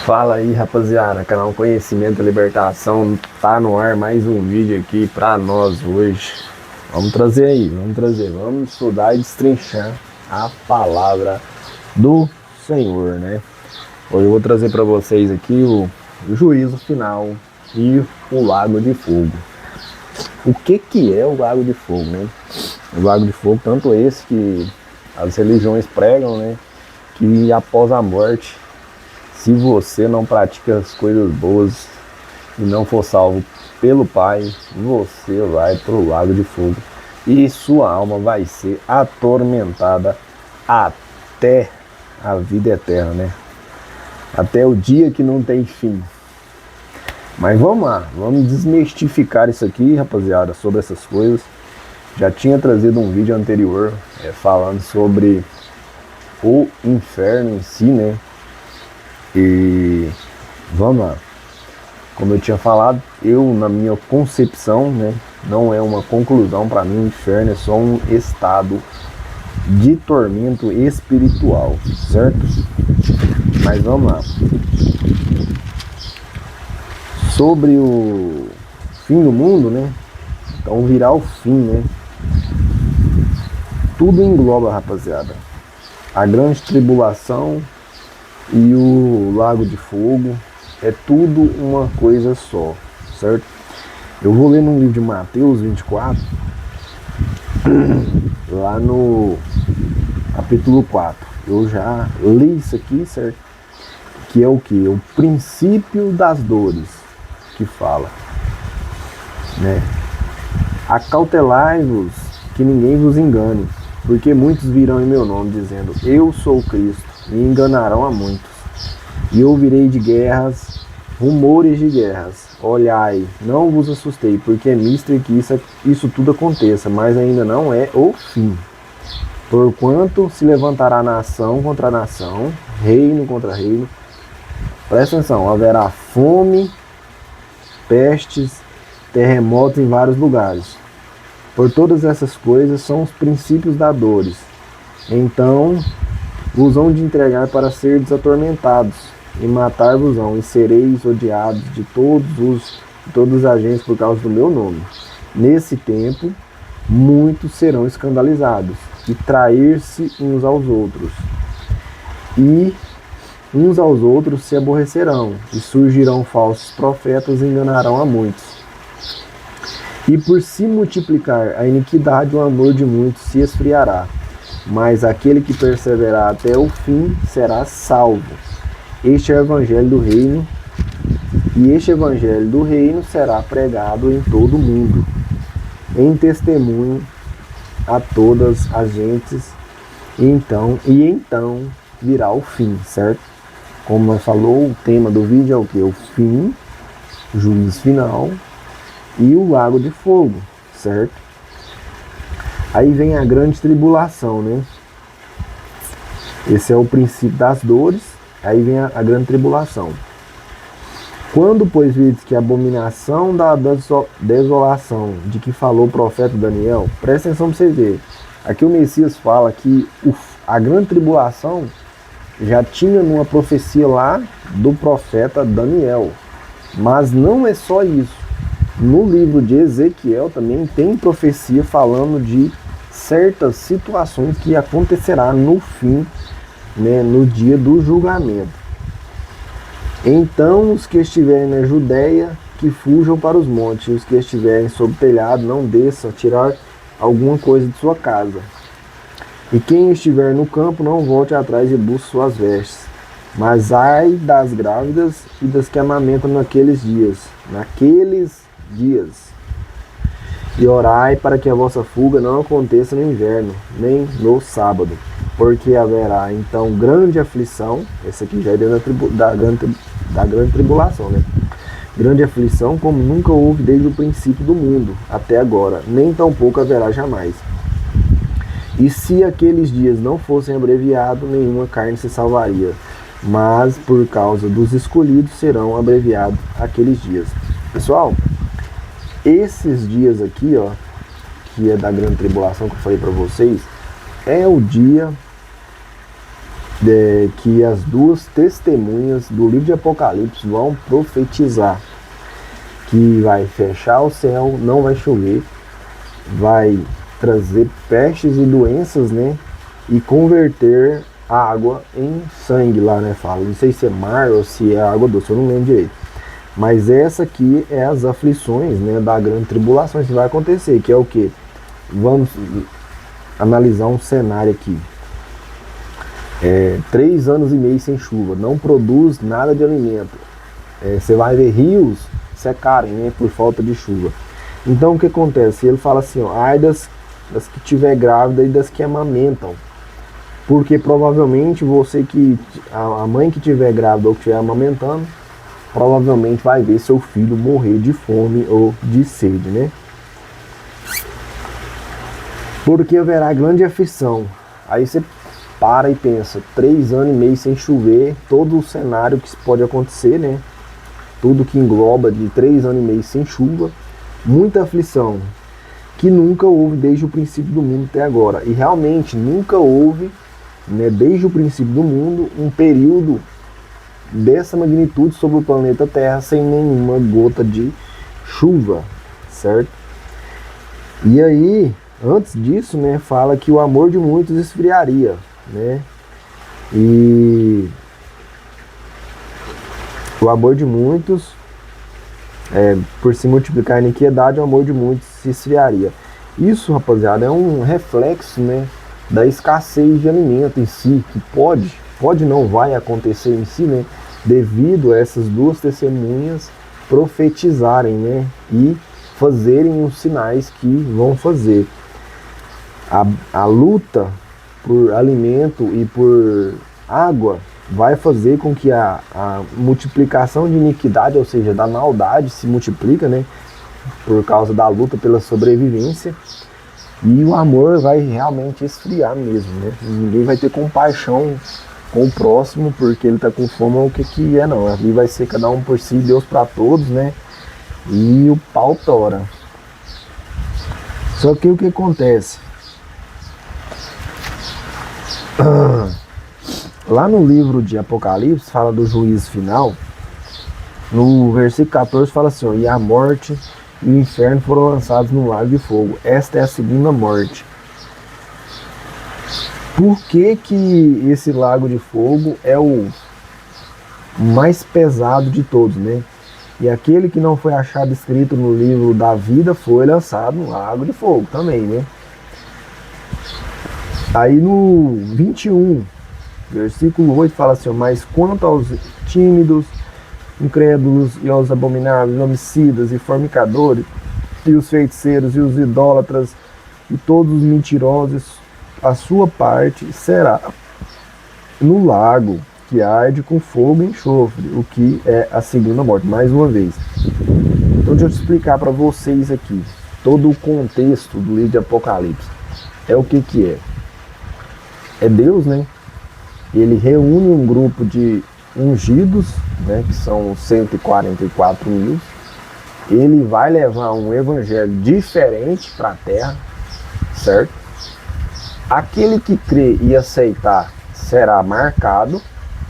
Fala aí, rapaziada, canal Conhecimento e Libertação tá no ar, mais um vídeo aqui pra nós hoje. Vamos estudar e destrinchar a palavra do Senhor, né? Hoje eu vou trazer para vocês aqui o juízo final e o lago de fogo. O que é o lago de fogo, né? O lago de fogo, tanto esse que as religiões pregam, né? Que após a morte, se você não pratica as coisas boas e não for salvo pelo Pai, você vai para o lago de fogo e sua alma vai ser atormentada até a vida eterna, né? Até o dia que não tem fim. Mas vamos lá, vamos desmistificar isso aqui, rapaziada, sobre essas coisas. Já tinha trazido um vídeo anterior falando sobre o inferno em si, né? E vamos lá. Como eu tinha falado, na minha concepção, né, não é uma conclusão para mim, o inferno é só um estado de tormento espiritual, certo? Mas vamos lá. Sobre o fim do mundo, né? Então virá o fim, né? Tudo engloba, rapaziada. A grande tribulação e o lago de fogo é tudo uma coisa só, certo? Eu vou ler no livro de Mateus 24, lá no capítulo 4. Eu já li isso aqui, certo? Que é o que? O princípio das dores que fala, né? Acautelai-vos que ninguém vos engane, porque muitos virão em meu nome dizendo, eu sou o Cristo, e enganarão a muitos. E ouvirei de guerras, rumores de guerras. Olhai, não vos assustei, porque é mister que isso tudo aconteça, mas ainda não é o fim. Porquanto se levantará nação contra nação, reino contra reino. Presta atenção, haverá fome, pestes, terremotos em vários lugares. Por todas essas coisas são os princípios da dores. Então vos hão de entregar para seres atormentados, e matar-vos-ão, e sereis odiados de todas as agentes por causa do meu nome. Nesse tempo, muitos serão escandalizados, e trair-se uns aos outros. E uns aos outros se aborrecerão, e surgirão falsos profetas e enganarão a muitos. E por se multiplicar a iniquidade, o amor de muitos se esfriará. Mas aquele que perseverar até o fim será salvo. Este é o evangelho do reino, e este evangelho do reino será pregado em todo o mundo, em testemunho a todas as gentes, e então virá o fim, certo? Como nós falou, o tema do vídeo é o que? O fim, o juízo final e o lago de fogo, certo? Aí vem a grande tribulação, né? Esse é o princípio das dores. Aí vem a grande tribulação. Quando, pois, vides que a abominação da desolação de que falou o profeta Daniel, presta atenção para você ver. Aqui o Messias fala que a grande tribulação já tinha numa profecia lá do profeta Daniel. Mas não é só isso. No livro de Ezequiel também tem profecia falando de certas situações que acontecerá no fim, né, no dia do julgamento. Então os que estiverem na Judéia, que fujam para os montes, e os que estiverem sob o telhado, não desçam a tirar alguma coisa de sua casa. E quem estiver no campo, não volte atrás e busque suas vestes. Mas ai das grávidas e das que amamentam naqueles dias. E orai para que a vossa fuga não aconteça no inverno, nem no sábado, porque haverá então grande aflição. Esse aqui já é dentro da grande tribulação, né? Grande aflição como nunca houve desde o princípio do mundo até agora, nem tampouco haverá jamais. E se aqueles dias não fossem abreviados, nenhuma carne se salvaria, mas por causa dos escolhidos serão abreviados aqueles dias. Pessoal, esses dias aqui, ó, que é da grande tribulação que eu falei para vocês, é o dia que as duas testemunhas do livro de Apocalipse vão profetizar que vai fechar o céu, não vai chover, vai trazer pestes e doenças, né? E converter a água em sangue lá, né? Fala, não sei se é mar ou se é água doce, eu não lembro direito. Mas essa aqui é as aflições, né, da grande tribulação que vai acontecer, que é o que? Vamos analisar um cenário aqui. 3 anos e meio sem chuva, não produz nada de alimento. Você vai ver rios secarem, né, por falta de chuva. Então o que acontece? Ele fala assim, ó, ai das que tiver grávida e das que amamentam. Porque provavelmente a mãe que tiver grávida ou que estiver amamentando, provavelmente vai ver seu filho morrer de fome ou de sede, né? Porque haverá grande aflição. Aí você para e pensa, 3 anos e meio sem chover, todo o cenário que pode acontecer, né? Tudo que engloba de 3 anos e meio sem chuva, muita aflição, que nunca houve desde o princípio do mundo até agora. E realmente nunca houve, né, desde o princípio do mundo, um período dessa magnitude sobre o planeta Terra sem nenhuma gota de chuva, certo? E aí, antes disso, né, fala que o amor de muitos esfriaria, né? E o amor de muitos, por se multiplicar a iniquidade, o amor de muitos se esfriaria. Isso, rapaziada, é um reflexo, né, da escassez de alimento em si, que pode não vai acontecer em si, né, devido a essas duas testemunhas profetizarem, né, e fazerem os sinais que vão fazer. A luta por alimento e por água vai fazer com que a multiplicação de iniquidade, ou seja, da maldade, se multiplica, né, por causa da luta pela sobrevivência, e o amor vai realmente esfriar mesmo, né? Ninguém vai ter compaixão com o próximo porque ele tá com fome ou o que é, não. Ali vai ser cada um por si, Deus para todos, né? E o pau tora. Só que o que acontece? Lá no livro de Apocalipse, fala do juízo final. No versículo 14 fala assim, ó, e a morte e o inferno foram lançados no lago de fogo. Esta é a segunda morte. Por que que esse lago de fogo é o mais pesado de todos, né? E aquele que não foi achado escrito no livro da vida foi lançado no lago de fogo também, né? Aí no 21, versículo 8 fala assim, mas quanto aos tímidos, incrédulos e aos abomináveis, homicidas e fornicadores, e os feiticeiros e os idólatras e todos os mentirosos, a sua parte será no lago que arde com fogo e enxofre, o que é a segunda morte, mais uma vez. Então deixa eu explicar para vocês aqui, todo o contexto do livro de Apocalipse. É o que é? É Deus, né? Ele reúne um grupo de ungidos, né, que são 144 mil. Ele vai levar um evangelho diferente para a terra, certo? Aquele que crê e aceitar será marcado.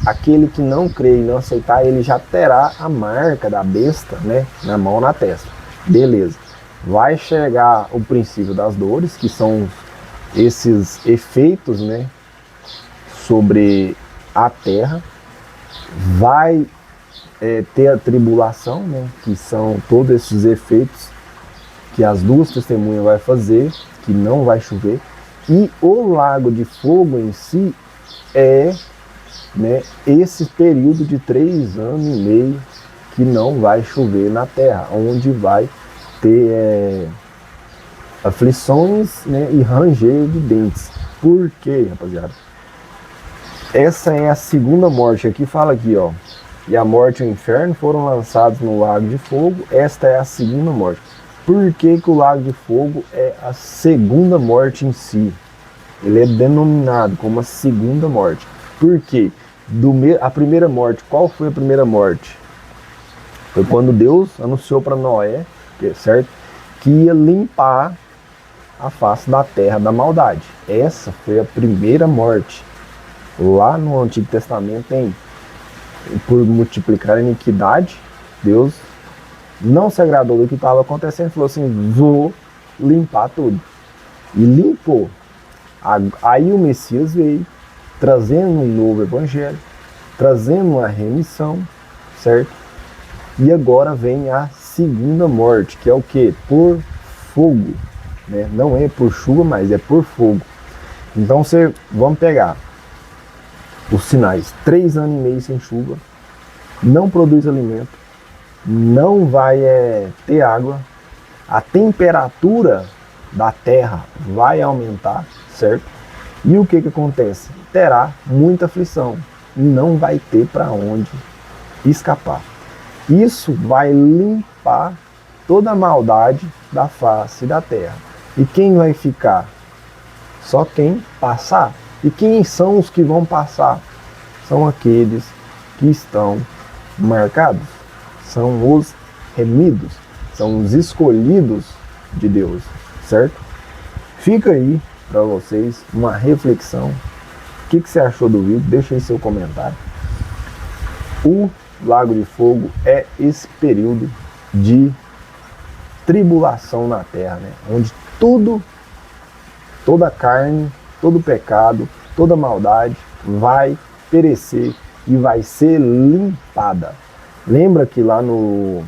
Aquele que não crê e não aceitar, ele já terá a marca da besta, né, na mão, na testa. Beleza. Vai chegar o princípio das dores, que são esses efeitos, né, sobre a terra. Vai ter a tribulação, né, que são todos esses efeitos que as duas testemunhas vai fazer, que não vai chover. E o lago de fogo em si é, né, esse período de 3 anos e meio que não vai chover na terra, onde vai ter aflições, né, e ranger de dentes. Por quê, rapaziada? Essa é a segunda morte. Aqui fala aqui, ó, e a morte e o inferno foram lançados no lago de fogo. Esta é a segunda morte. Por que que o lago de fogo é a segunda morte em si? Ele é denominado como a segunda morte. Por quê? A primeira morte, qual foi a primeira morte? Foi quando Deus anunciou para Noé, certo? Que ia limpar a face da terra da maldade. Essa foi a primeira morte. Lá no Antigo Testamento tem, por multiplicar a iniquidade, Deus não se agradou do que estava acontecendo, falou assim, vou limpar tudo. E limpou. Aí o Messias veio, trazendo um novo evangelho, trazendo uma remissão, certo? E agora vem a segunda morte, que é o que? Por fogo. Né? Não é por chuva, mas é por fogo. Então vamos pegar os sinais. 3 anos e meio sem chuva, não produz alimento, não vai ter água, a temperatura da terra vai aumentar, certo? E o que acontece? Terá muita aflição e não vai ter para onde escapar. Isso vai limpar toda a maldade da face da terra. E quem vai ficar? Só quem passar. E quem são os que vão passar? São aqueles que estão marcados. São os remidos. São os escolhidos de Deus, certo? Fica aí para vocês uma reflexão. O que você achou do vídeo? Deixa aí seu comentário. O Lago de Fogo é esse período de tribulação na terra, né? Onde toda carne, todo pecado, toda maldade vai perecer e vai ser limpada. Lembra que lá no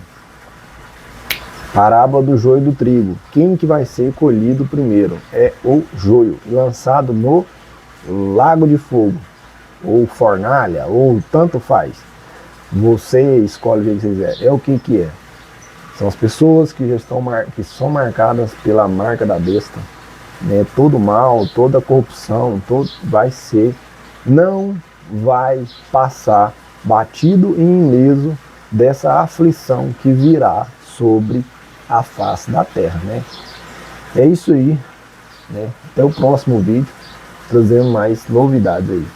parábola do joio e do trigo, quem que vai ser colhido primeiro? É o joio, lançado no lago de fogo, ou fornalha, ou tanto faz. Você escolhe o que você quiser. É o que é? São as pessoas que já que são marcadas pela marca da besta. Né? Todo mal, toda corrupção, não vai passar batido e ileso dessa aflição que virá sobre a face da terra, né? É isso aí, né? Até o próximo vídeo, trazendo mais novidades aí.